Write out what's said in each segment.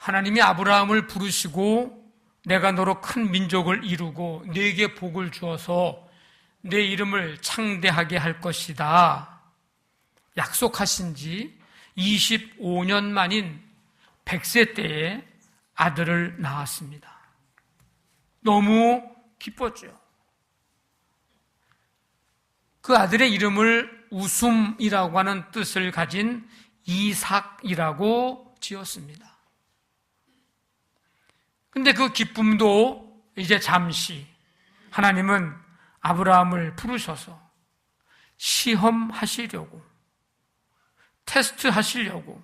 하나님이 아브라함을 부르시고 내가 너로 큰 민족을 이루고 네게 복을 주어서 내 이름을 창대하게 할 것이다 약속하신 지 25년 만인 100세 때에 아들을 낳았습니다. 너무 기뻤죠. 그 아들의 이름을 웃음이라고 하는 뜻을 가진 이삭이라고 지었습니다. 근데 그 기쁨도 이제 잠시 하나님은 아브라함을 부르셔서 시험하시려고, 테스트하시려고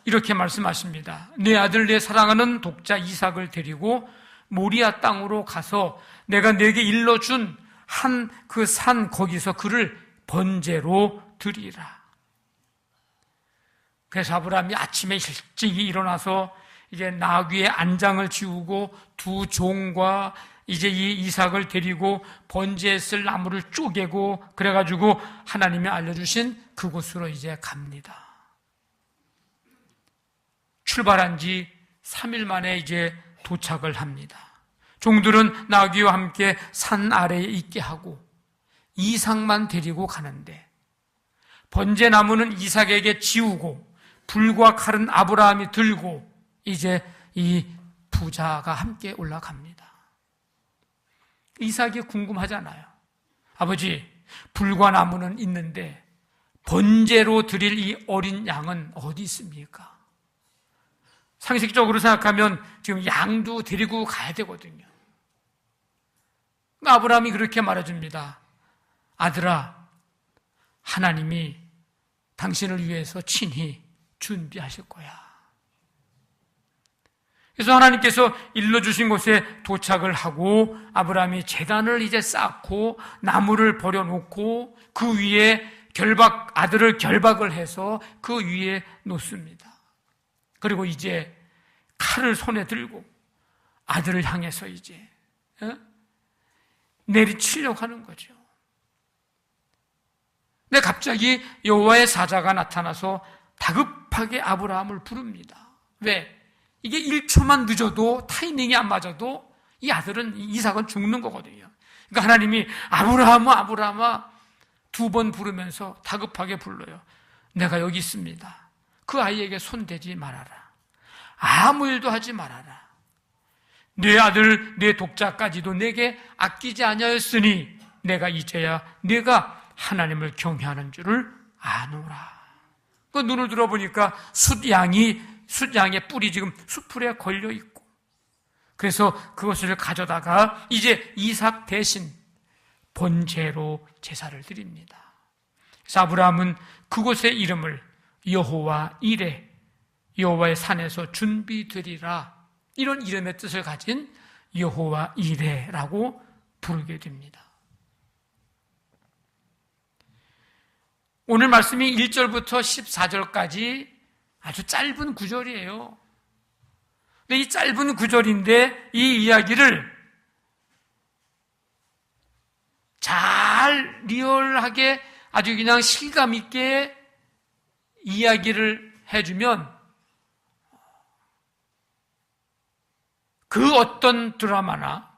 이렇게 말씀하십니다. 내 아들, 내 사랑하는 독자 이삭을 데리고 모리아 땅으로 가서 내가 내게 일러준 한 그 산 거기서 그를 번제로 드리라. 그래서 아브라함이 아침에 일찍이 일어나서 이제 나귀의 안장을 지우고 두 종과 이제 이 이삭을 데리고 번제에 쓸 나무를 쪼개고 그래가지고 하나님이 알려주신 그곳으로 이제 갑니다. 출발한 지 3일 만에 이제 도착을 합니다. 종들은 나귀와 함께 산 아래에 있게 하고 이삭만 데리고 가는데 번제 나무는 이삭에게 지우고 불과 칼은 아브라함이 들고 이제 이 부자가 함께 올라갑니다. 이삭이 궁금하잖아요. 아버지, 불과 나무는 있는데 번제로 드릴 이 어린 양은 어디 있습니까? 상식적으로 생각하면 지금 양도 데리고 가야 되거든요. 아브라함이 그렇게 말해줍니다. 아들아, 하나님이 당신을 위해서 친히 준비하실 거야. 그래서 하나님께서 일러주신 곳에 도착을 하고 아브라함이 제단을 이제 쌓고 나무를 버려놓고 그 위에 아들을 결박을 해서 그 위에 놓습니다. 그리고 이제 칼을 손에 들고 아들을 향해서 이제 내리치려고 하는 거죠. 근데 갑자기 여호와의 사자가 나타나서 다급하게 아브라함을 부릅니다. 왜? 이게 1초만 늦어도 타이밍이 안 맞아도 이 아들은 이삭은 죽는 거거든요. 그러니까 하나님이 아브라함아 두 번 부르면서 다급하게 불러요. 내가 여기 있습니다. 그 아이에게 손대지 말아라. 아무 일도 하지 말아라. 내 아들, 내 독자까지도 내게 아끼지 아니하였으니 내가 이제야 내가 하나님을 경외하는 줄을 아노라. 그 눈을 들어보니까 숫양의 뿔이 지금 숯불에 걸려 있고, 그래서 그것을 가져다가 이제 이삭 대신 번제로 제사를 드립니다. 그래서 아브라함은 그곳의 이름을 여호와 이레, 여호와의 산에서 준비 드리라, 이런 이름의 뜻을 가진 여호와 이레라고 부르게 됩니다. 오늘 말씀이 1절부터 14절까지 아주 짧은 구절이에요. 근데 이 짧은 구절인데 이 이야기를 잘 리얼하게 아주 그냥 실감 있게 이야기를 해주면 그 어떤 드라마나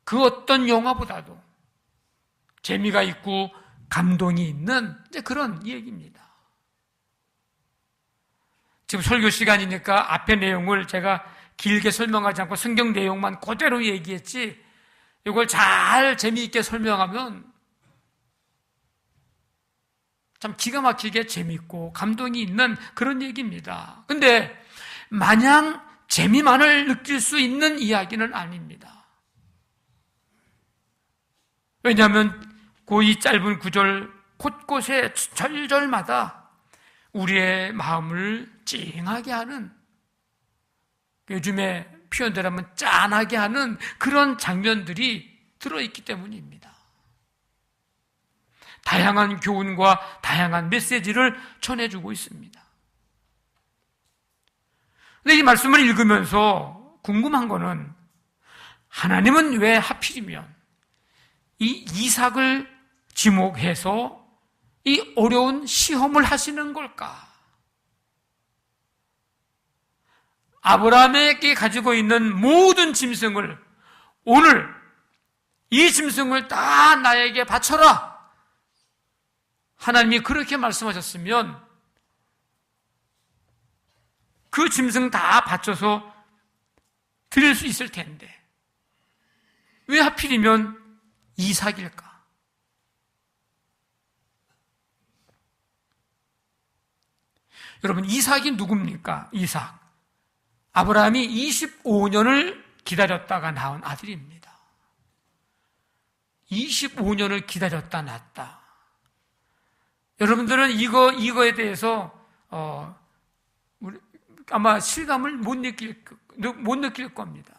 그 어떤 영화보다도 재미가 있고 감동이 있는 이제 그런 얘기입니다. 지금 설교 시간이니까 앞의 내용을 제가 길게 설명하지 않고 성경 내용만 그대로 얘기했지, 이걸 잘 재미있게 설명하면 참 기가 막히게 재미있고 감동이 있는 그런 얘기입니다. 근데 마냥 재미만을 느낄 수 있는 이야기는 아닙니다. 왜냐하면 그 이 짧은 구절 곳곳에 절절마다 우리의 마음을 찡하게 하는, 요즘에 표현대로 하면 짠하게 하는 그런 장면들이 들어있기 때문입니다. 다양한 교훈과 다양한 메시지를 전해주고 있습니다. 근데 이 말씀을 읽으면서 궁금한 거는, 하나님은 왜 하필이면 이 이삭을 지목해서 이 어려운 시험을 하시는 걸까? 아브라함에게 가지고 있는 모든 짐승을 오늘 이 짐승을 다 나에게 바쳐라. 하나님이 그렇게 말씀하셨으면 그 짐승 다 바쳐서 드릴 수 있을 텐데 왜 하필이면 이삭일까? 여러분, 이삭이 누굽니까? 이삭. 아브라함이 25년을 기다렸다가 낳은 아들입니다. 25년을 기다렸다 낳았다. 여러분들은 이거에 대해서 아마 실감을 못 느낄 겁니다.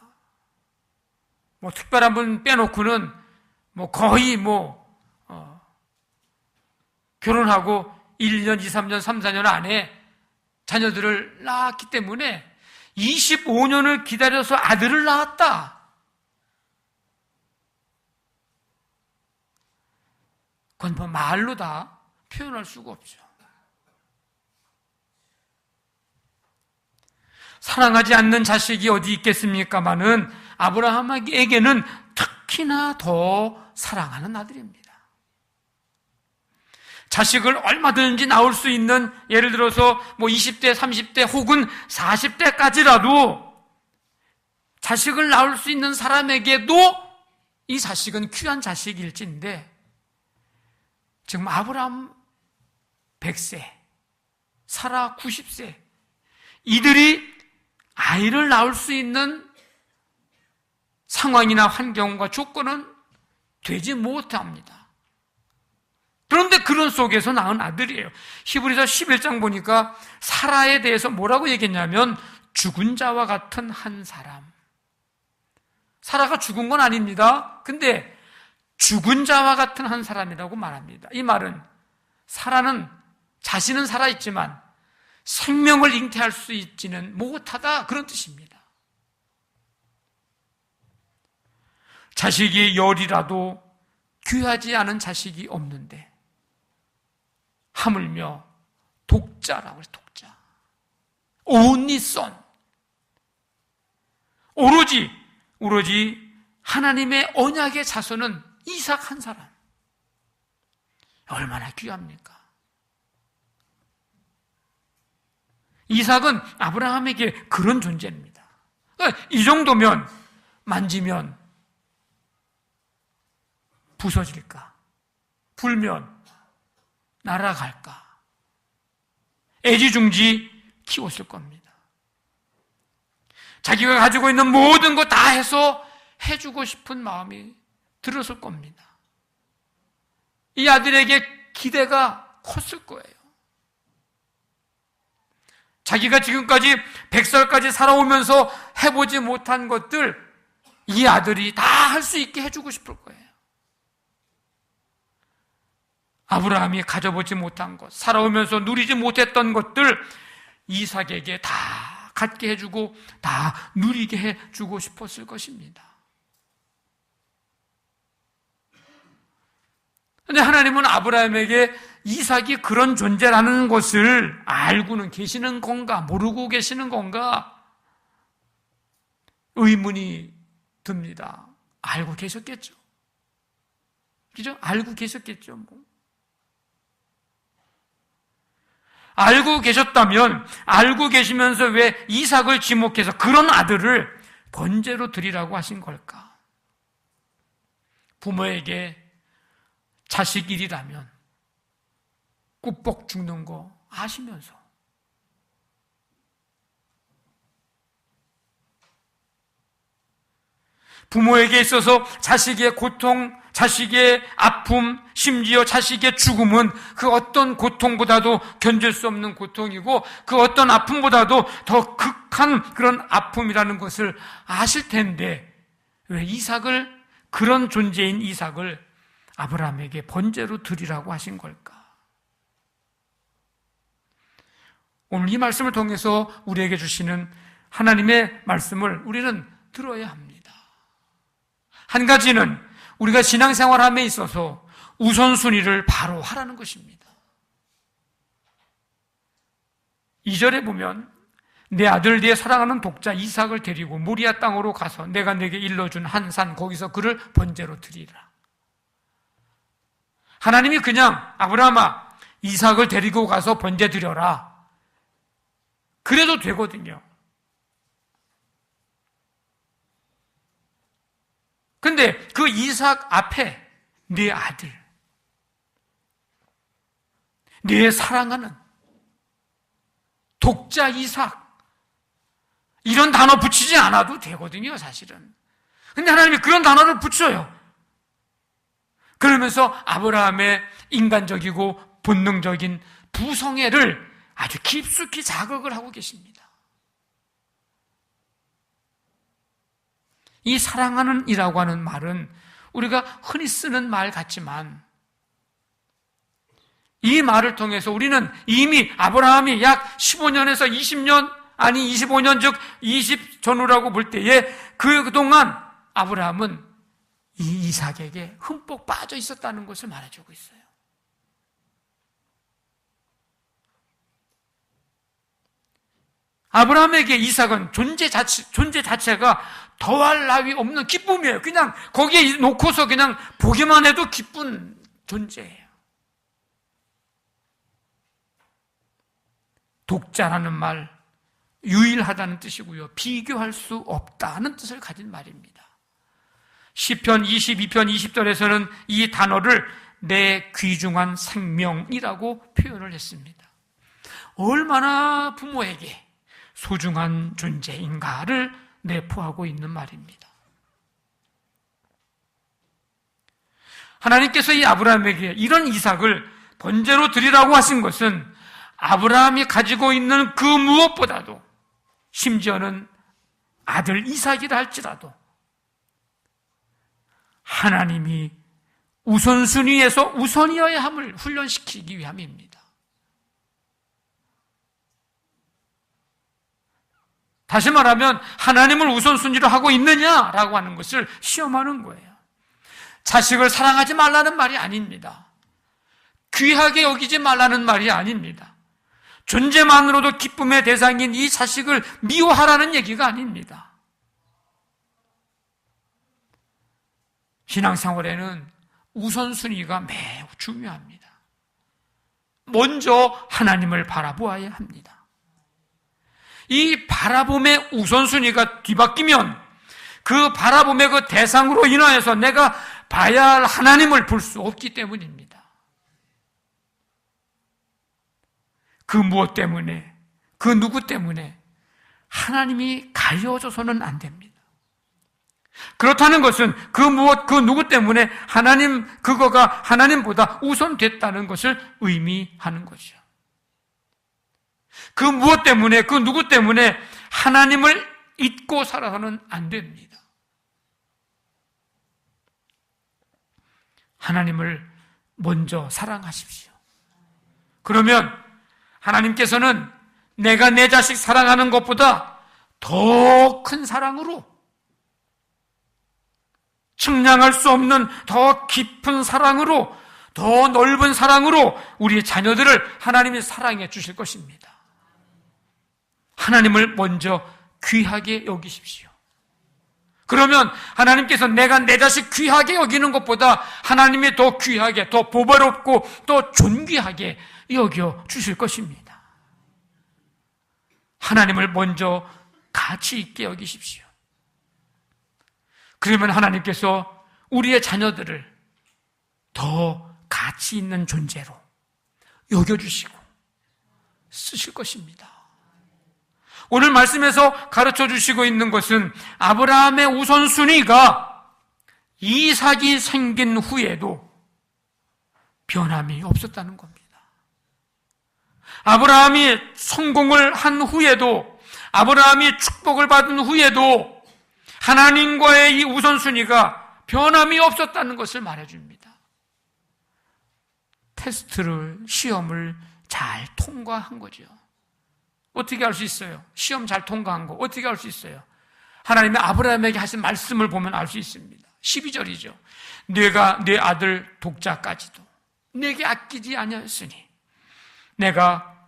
뭐 특별한 분 빼놓고는 뭐 거의 결혼하고 1년, 2, 3년, 3, 4년 안에 자녀들을 낳았기 때문에 25년을 기다려서 아들을 낳았다. 그건 뭐 말로 다 표현할 수가 없죠. 사랑하지 않는 자식이 어디 있겠습니까마는 아브라함에게는 특히나 더 사랑하는 아들입니다. 자식을 얼마든지 낳을 수 있는, 예를 들어서 20대, 30대 혹은 40대까지라도 자식을 낳을 수 있는 사람에게도 이 자식은 귀한 자식일진데, 지금 아브라함 100세, 사라 90세, 이들이 아이를 낳을 수 있는 상황이나 환경과 조건은 되지 못합니다. 그런데 그런 속에서 낳은 아들이에요. 히브리서 11장 보니까 사라에 대해서 뭐라고 얘기했냐면 죽은 자와 같은 한 사람. 사라가 죽은 건 아닙니다. 근데 죽은 자와 같은 한 사람이라고 말합니다. 이 말은 사라는 자신은 살아있지만 생명을 잉태할 수 있지는 못하다, 그런 뜻입니다. 자식이 열이라도 귀하지 않은 자식이 없는데 하물며 독자라고 해서 독자, only son, 오로지 하나님의 언약의 자손은 이삭 한 사람. 얼마나 귀합니까? 이삭은 아브라함에게 그런 존재입니다. 이 정도면 만지면 부서질까? 불면 날아갈까? 애지중지 키웠을 겁니다. 자기가 가지고 있는 모든 거 다 해서 해주고 싶은 마음이 들었을 겁니다. 이 아들에게 기대가 컸을 거예요. 자기가 지금까지 100살까지 살아오면서 해보지 못한 것들 이 아들이 다 할 수 있게 해주고 싶을 거예요. 아브라함이 가져보지 못한 것, 살아오면서 누리지 못했던 것들 이삭에게 다 갖게 해주고 다 누리게 해주고 싶었을 것입니다. 그런데 하나님은 아브라함에게 이삭이 그런 존재라는 것을 알고는 계시는 건가, 모르고 계시는 건가 의문이 듭니다. 알고 계셨겠죠. 그죠? 알고 계셨겠죠. 알고 계셨다면, 알고 계시면서 왜 이삭을 지목해서 그런 아들을 번제로 드리라고 하신 걸까? 부모에게 자식 일이라면 꾸벅 죽는 거 아시면서 부모에게 있어서 자식의 고통, 자식의 아픔, 심지어 자식의 죽음은 그 어떤 고통보다도 견딜 수 없는 고통이고 그 어떤 아픔보다도 더 극한 그런 아픔이라는 것을 아실 텐데 왜 이삭을, 그런 존재인 이삭을 아브라함에게 번제로 드리라고 하신 걸까? 오늘 이 말씀을 통해서 우리에게 주시는 하나님의 말씀을 우리는 들어야 합니다. 한 가지는 우리가 신앙생활함에 있어서 우선순위를 바로 하라는 것입니다. 2절에 보면 내 아들, 내 사랑하는 독자 이삭을 데리고 모리아 땅으로 가서 내가 내게 일러준 한 산 거기서 그를 번제로 드리라. 하나님이 그냥 아브라함아 이삭을 데리고 가서 번제 드려라 그래도 되거든요. 근데 그 이삭 앞에 네 아들, 네 사랑하는 독자 이삭 이런 단어 붙이지 않아도 되거든요, 사실은. 근데 하나님이 그런 단어를 붙여요. 그러면서 아브라함의 인간적이고 본능적인 부성애를 아주 깊숙이 자극을 하고 계십니다. 이 사랑하는 이라고 하는 말은 우리가 흔히 쓰는 말 같지만 이 말을 통해서 우리는 이미 아브라함이 약 15년에서 20년 아니 25년 즉 20 전후라고 볼 때에 그동안 아브라함은 이 이삭에게 흠뻑 빠져 있었다는 것을 말해주고 있어요. 아브라함에게 이삭은 존재 자체가 더할 나위 없는 기쁨이에요. 그냥 거기에 놓고서 그냥 보기만 해도 기쁜 존재예요. 독자라는 말, 유일하다는 뜻이고요. 비교할 수 없다는 뜻을 가진 말입니다. 시편 22편 20절에서는 이 단어를 내 귀중한 생명이라고 표현을 했습니다. 얼마나 부모에게 소중한 존재인가를 내포하고 있는 말입니다. 하나님께서 이 아브라함에게 이런 이삭을 번제로 드리라고 하신 것은 아브라함이 가지고 있는 그 무엇보다도 심지어는 아들 이삭이라 할지라도 하나님이 우선순위에서 우선이어야 함을 훈련시키기 위함입니다. 다시 말하면 하나님을 우선순위로 하고 있느냐라고 하는 것을 시험하는 거예요. 자식을 사랑하지 말라는 말이 아닙니다. 귀하게 여기지 말라는 말이 아닙니다. 존재만으로도 기쁨의 대상인 이 자식을 미워하라는 얘기가 아닙니다. 신앙생활에는 우선순위가 매우 중요합니다. 먼저 하나님을 바라보아야 합니다. 이 바라봄의 우선순위가 뒤바뀌면 그 바라봄의 그 대상으로 인하여서 내가 봐야 할 하나님을 볼 수 없기 때문입니다. 그 무엇 때문에, 그 누구 때문에 하나님이 가려져서는 안 됩니다. 그렇다는 것은 그 무엇, 그 누구 때문에 그거가 하나님보다 우선됐다는 것을 의미하는 거죠. 그 무엇 때문에, 그 누구 때문에 하나님을 잊고 살아서는 안 됩니다. 하나님을 먼저 사랑하십시오. 그러면 하나님께서는 내가 내 자식 사랑하는 것보다 더 큰 사랑으로, 측량할 수 없는 더 깊은 사랑으로, 더 넓은 사랑으로 우리 자녀들을 하나님이 사랑해 주실 것입니다. 하나님을 먼저 귀하게 여기십시오. 그러면 하나님께서 내가 내 자식 귀하게 여기는 것보다 하나님이 더 귀하게, 더 보배롭고 더 존귀하게 여겨 주실 것입니다. 하나님을 먼저 가치 있게 여기십시오. 그러면 하나님께서 우리의 자녀들을 더 가치 있는 존재로 여겨주시고 쓰실 것입니다. 오늘 말씀에서 가르쳐 주시고 있는 것은 아브라함의 우선순위가 이삭이 생긴 후에도 변함이 없었다는 겁니다. 아브라함이 성공을 한 후에도, 아브라함이 축복을 받은 후에도 하나님과의 이 우선순위가 변함이 없었다는 것을 말해줍니다. 시험을 잘 통과한 거죠. 어떻게 알 수 있어요? 시험 잘 통과한 거 어떻게 알 수 있어요? 하나님이 아브라함에게 하신 말씀을 보면 알 수 있습니다. 12절이죠. 내가 내 아들 독자까지도 내게 아끼지 아니하였으니 내가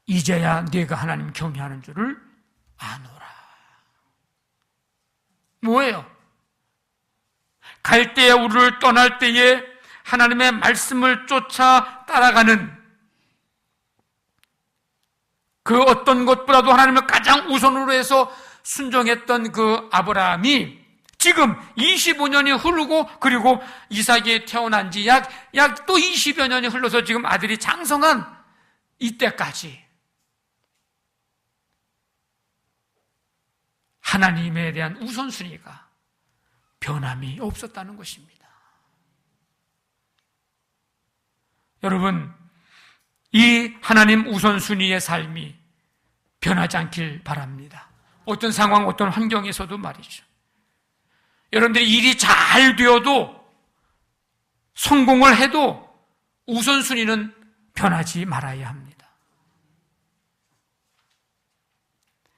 이제야 네가 하나님 경외하는 줄을 아노라. 뭐예요? 갈대아 우르를 떠날 때에 하나님의 말씀을 쫓아 따라가는 그 어떤 것보다도 하나님을 가장 우선으로 해서 순종했던 그 아브라함이 지금 25년이 흐르고 그리고 이삭이 태어난 지 약 또 20여 년이 흘러서 지금 아들이 장성한 이때까지 하나님에 대한 우선순위가 변함이 없었다는 것입니다. 여러분, 이 하나님 우선순위의 삶이 변하지 않길 바랍니다. 어떤 상황, 어떤 환경에서도 말이죠. 여러분들이 일이 잘 되어도 성공을 해도 우선순위는 변하지 말아야 합니다.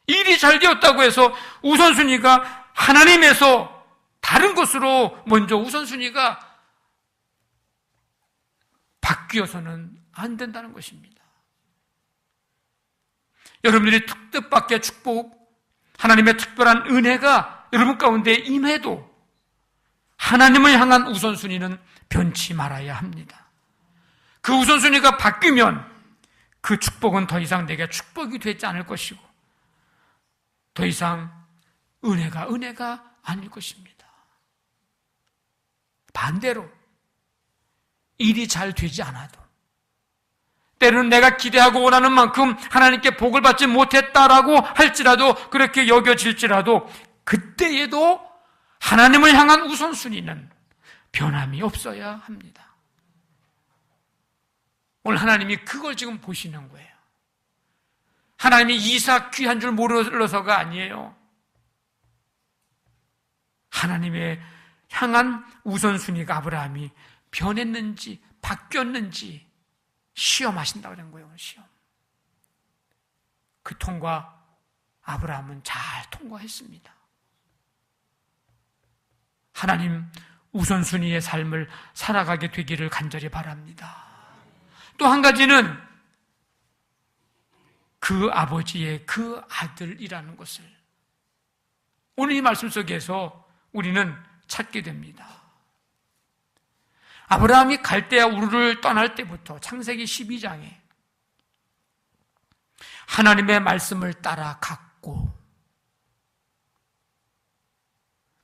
일이 잘 되었다고 해서 우선순위가 하나님에서 다른 것으로 먼저 우선순위가 바뀌어서는 안 된다는 것입니다. 여러분들이 뜻밖의 축복, 하나님의 특별한 은혜가 여러분 가운데 임해도 하나님을 향한 우선순위는 변치 말아야 합니다. 그 우선순위가 바뀌면 그 축복은 더 이상 내게 축복이 되지 않을 것이고 더 이상 은혜가 아닐 것입니다. 반대로 일이 잘 되지 않아도 때로는 내가 기대하고 원하는 만큼 하나님께 복을 받지 못했다라고 할지라도 그렇게 여겨질지라도 그때에도 하나님을 향한 우선순위는 변함이 없어야 합니다. 오늘 하나님이 그걸 지금 보시는 거예요. 하나님이 이삭 귀한 줄 모르서가 아니에요. 하나님의 향한 우선순위가 아브라함이 변했는지 바뀌었는지 시험하신다고 그런 거예요. 시험. 그 통과 아브라함은 잘 통과했습니다. 하나님 우선순위의 삶을 살아가게 되기를 간절히 바랍니다. 또 한 가지는 그 아버지의 그 아들이라는 것을 오늘 이 말씀 속에서 우리는 찾게 됩니다. 아브라함이 갈대아 우르를 떠날 때부터 창세기 12장에 하나님의 말씀을 따라갔고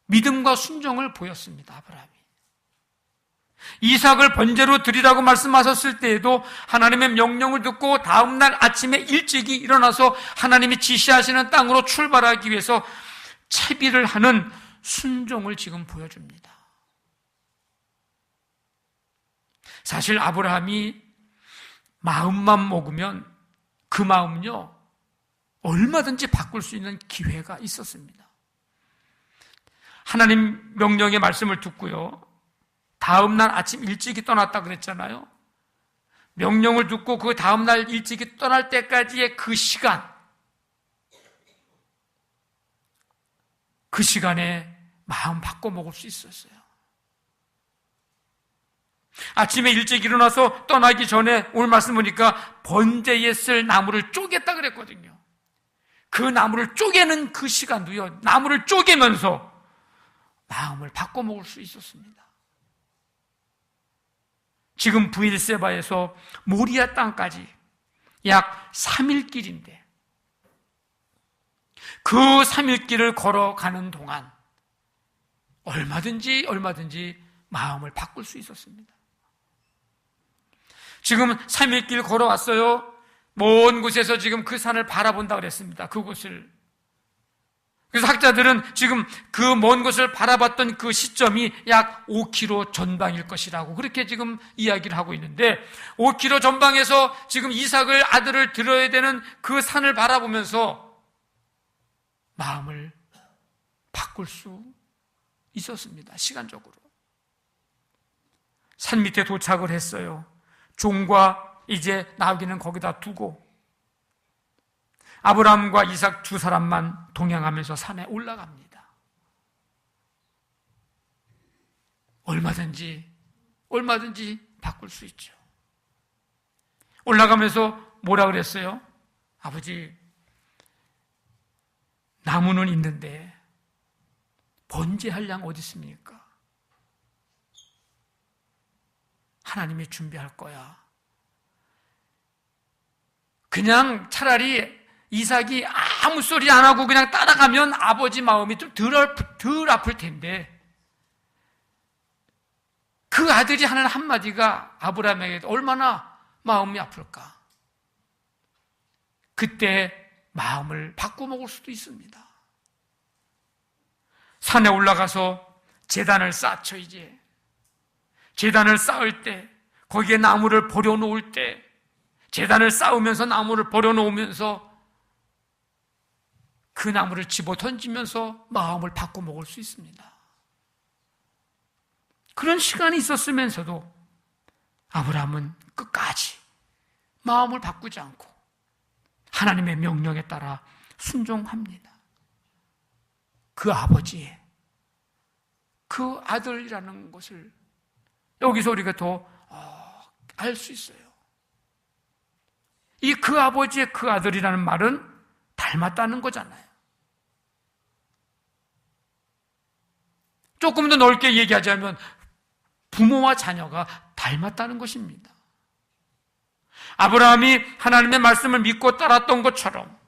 믿음과 순종을 보였습니다. 아브라함이 이삭을 번제로 드리라고 말씀하셨을 때에도 하나님의 명령을 듣고 다음날 아침에 일찍이 일어나서 하나님이 지시하시는 땅으로 출발하기 위해서 채비를 하는 순종을 지금 보여줍니다. 사실 아브라함이 마음만 먹으면 그 마음은요 얼마든지 바꿀 수 있는 기회가 있었습니다. 하나님 명령의 말씀을 듣고요 다음날 아침 일찍이 떠났다 그랬잖아요. 명령을 듣고 그 다음날 일찍이 떠날 때까지의 그 시간, 그 시간에 마음 바꿔 먹을 수 있었어요. 아침에 일찍 일어나서 떠나기 전에 오늘 말씀 보니까 번제에 쓸 나무를 쪼갰다 그랬거든요. 그 나무를 쪼개는 그 시간도요 나무를 쪼개면서 마음을 바꿔 먹을 수 있었습니다. 지금 브엘세바에서 모리아 땅까지 약 3일 길인데 그 3일 길을 걸어가는 동안 얼마든지 마음을 바꿀 수 있었습니다. 지금 3일 길 걸어왔어요. 먼 곳에서 지금 그 산을 바라본다 그랬습니다. 그곳을. 그래서 학자들은 지금 그 먼 곳을 바라봤던 그 시점이 약 5km 전방일 것이라고 그렇게 지금 이야기를 하고 있는데 5km 전방에서 지금 이삭을 아들을 들어야 되는 그 산을 바라보면서 마음을 바꿀 수 있었습니다. 시간적으로. 산 밑에 도착을 했어요. 종과 이제 나귀는 거기다 두고 아브라함과 이삭 두 사람만 동행하면서 산에 올라갑니다. 얼마든지 바꿀 수 있죠. 올라가면서 뭐라 그랬어요? 아버지, 나무는 있는데 번제할 양 어디 있습니까? 하나님이 준비할 거야. 그냥 차라리 이삭이 아무 소리 안 하고 그냥 따라가면 아버지 마음이 좀 덜 아플 텐데, 그 아들이 하는 한마디가 아브라함에게 얼마나 마음이 아플까? 그때 마음을 바꿔먹을 수도 있습니다. 산에 올라가서 제단을 쌓죠. 이제 제단을 쌓을 때, 거기에 나무를 버려놓을 때, 제단을 쌓으면서 나무를 버려놓으면서 그 나무를 집어 던지면서 마음을 바꿔먹을 수 있습니다. 그런 시간이 있었으면서도 아브라함은 끝까지 마음을 바꾸지 않고 하나님의 명령에 따라 순종합니다. 그 아버지의 그 아들이라는 것을 여기서 우리가 더 알 수 있어요. 이 그 아버지의 그 아들이라는 말은 닮았다는 거잖아요. 조금 더 넓게 얘기하자면 부모와 자녀가 닮았다는 것입니다. 아브라함이 하나님의 말씀을 믿고 따랐던 것처럼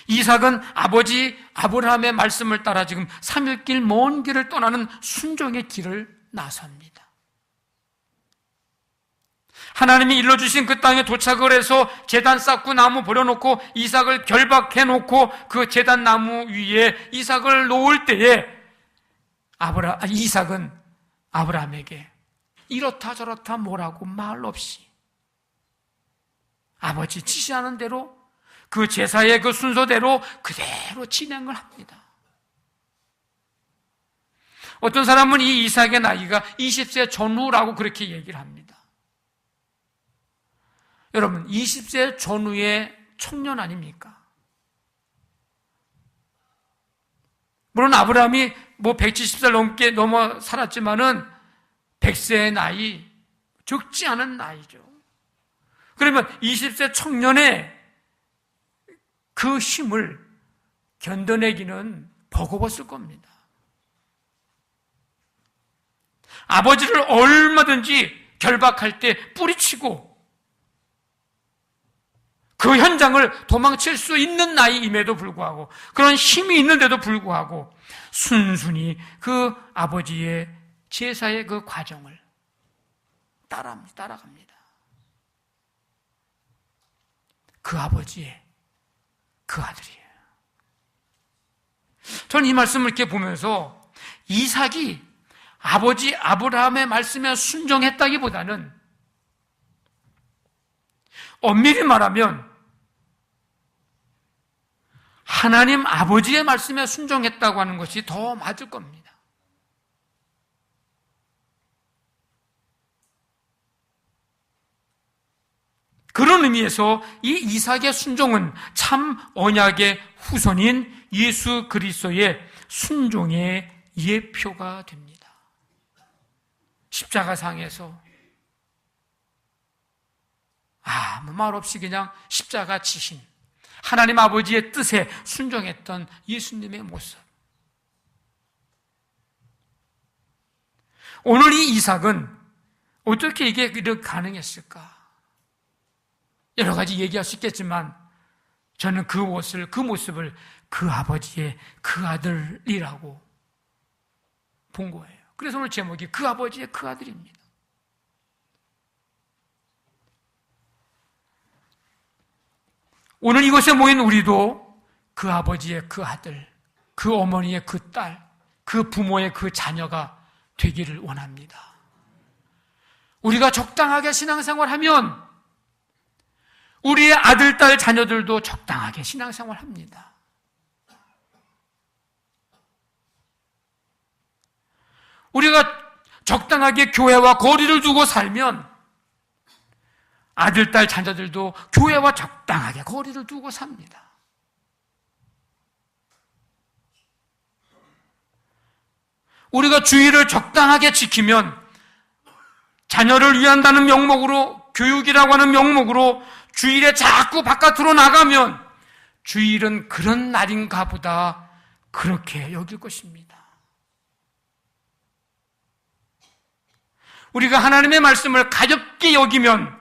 이삭은 아버지 아브라함의 말씀을 따라 지금 3일 길 먼 길을 떠나는 순종의 길을 나섭니다. 하나님이 일러주신 그 땅에 도착을 해서 제단 쌓고 나무 버려놓고 이삭을 결박해놓고 그 제단 나무 위에 이삭을 놓을 때에 이삭은 아브라함에게 이렇다 저렇다 뭐라고 말 없이 아버지 지시하는 대로 그 제사의 그 순서대로 그대로 진행을 합니다. 어떤 사람은 이 이삭의 나이가 20세 전후라고 그렇게 얘기를 합니다. 여러분, 20세 전후의 청년 아닙니까? 물론 아브라함이 170살 넘어 살았지만은 100세의 나이, 적지 않은 나이죠. 그러면 20세 청년의 그 힘을 견뎌내기는 버거웠을 겁니다. 아버지를 얼마든지 결박할 때 뿌리치고 그 현장을 도망칠 수 있는 나이임에도 불구하고, 그런 힘이 있는데도 불구하고 순순히 그 아버지의 제사의 그 과정을 따라갑니다. 그 아버지의 그 아들이에요. 저는 이 말씀을 이렇게 보면서 이삭이 아버지 아브라함의 말씀에 순종했다기보다는 엄밀히 말하면 하나님 아버지의 말씀에 순종했다고 하는 것이 더 맞을 겁니다. 그런 의미에서 이 이삭의 순종은 참 언약의 후손인 예수 그리스도의 순종의 예표가 됩니다. 십자가상에서 아무 말 없이 그냥 십자가 지신 하나님 아버지의 뜻에 순종했던 예수님의 모습. 오늘 이 이삭은 어떻게 이게 가능했을까? 여러 가지 얘기할 수 있겠지만 저는 그 모습을 그 아버지의 그 아들이라고 본 거예요. 그래서 오늘 제목이 그 아버지의 그 아들입니다. 오늘 이곳에 모인 우리도 그 아버지의 그 아들, 그 어머니의 그 딸, 그 부모의 그 자녀가 되기를 원합니다. 우리가 적당하게 신앙생활하면 우리의 아들, 딸, 자녀들도 적당하게 신앙생활합니다. 우리가 적당하게 교회와 거리를 두고 살면 아들, 딸, 자녀들도 교회와 적당하게 거리를 두고 삽니다. 우리가 주의를 적당하게 지키면 자녀를 위한다는 명목으로 교육이라고 하는 명목으로 주일에 자꾸 바깥으로 나가면 주일은 그런 날인가 보다 그렇게 여길 것입니다. 우리가 하나님의 말씀을 가볍게 여기면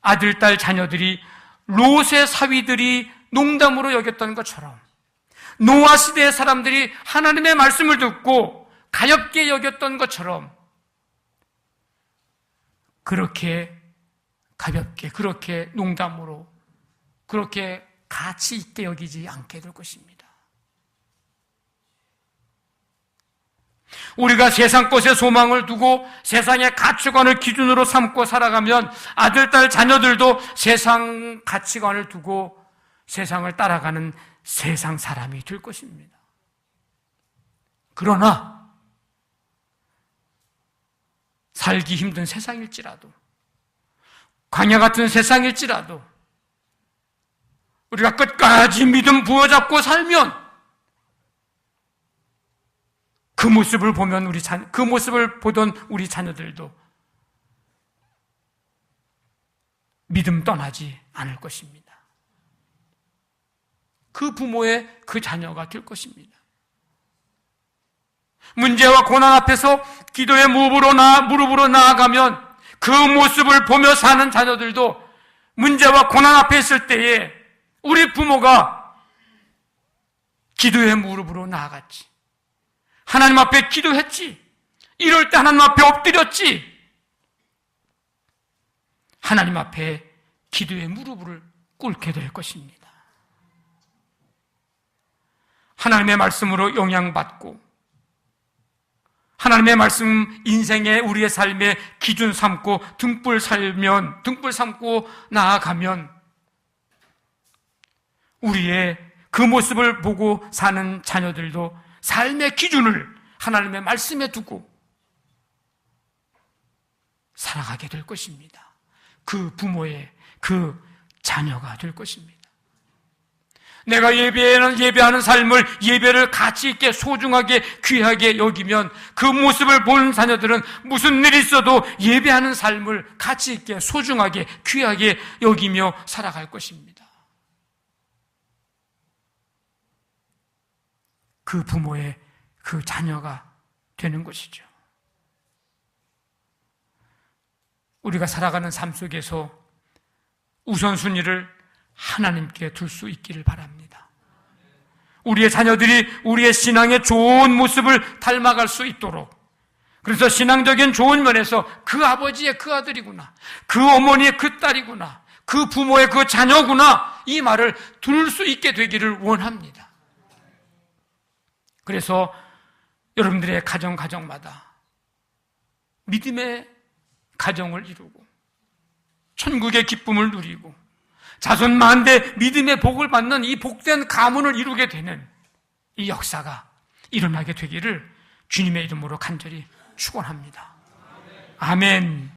아들, 딸, 자녀들이 롯의 사위들이 농담으로 여겼던 것처럼 노아 시대의 사람들이 하나님의 말씀을 듣고 가볍게 여겼던 것처럼 그렇게 가볍게, 그렇게 농담으로, 그렇게 가치 있게 여기지 않게 될 것입니다. 우리가 세상 것에 소망을 두고 세상의 가치관을 기준으로 삼고 살아가면 아들, 딸, 자녀들도 세상 가치관을 두고 세상을 따라가는 세상 사람이 될 것입니다. 그러나 살기 힘든 세상일지라도, 광야 같은 세상일지라도 우리가 끝까지 믿음 부여잡고 살면 그 모습을 보면 그 모습을 보던 우리 자녀들도 믿음 떠나지 않을 것입니다. 그 부모의 그 자녀가 될 것입니다. 문제와 고난 앞에서 기도의 무릎으로 나아가면 그 모습을 보며 사는 자녀들도 문제와 고난 앞에 있을 때에 우리 부모가 기도의 무릎으로 나아갔지, 하나님 앞에 기도했지, 이럴 때 하나님 앞에 엎드렸지, 하나님 앞에 기도의 무릎을 꿇게 될 것입니다. 하나님의 말씀으로 영향받고 하나님의 말씀 인생의 우리의 삶의 기준 삼고 등불 삼고 나아가면 우리의 그 모습을 보고 사는 자녀들도 삶의 기준을 하나님의 말씀에 두고 살아가게 될 것입니다. 그 부모의 그 자녀가 될 것입니다. 내가 예배하는 삶을, 예배를 가치 있게 소중하게 귀하게 여기면 그 모습을 보는 자녀들은 무슨 일이 있어도 예배하는 삶을 가치 있게 소중하게 귀하게 여기며 살아갈 것입니다. 그 부모의 그 자녀가 되는 것이죠. 우리가 살아가는 삶 속에서 우선순위를 하나님께 둘 수 있기를 바랍니다. 우리의 자녀들이 우리의 신앙의 좋은 모습을 닮아갈 수 있도록, 그래서 신앙적인 좋은 면에서 그 아버지의 그 아들이구나, 그 어머니의 그 딸이구나, 그 부모의 그 자녀구나, 이 말을 둘 수 있게 되기를 원합니다. 그래서 여러분들의 가정마다 믿음의 가정을 이루고 천국의 기쁨을 누리고 자손 만대 믿음의 복을 받는 이 복된 가문을 이루게 되는 이 역사가 일어나게 되기를 주님의 이름으로 간절히 축원합니다. 아멘.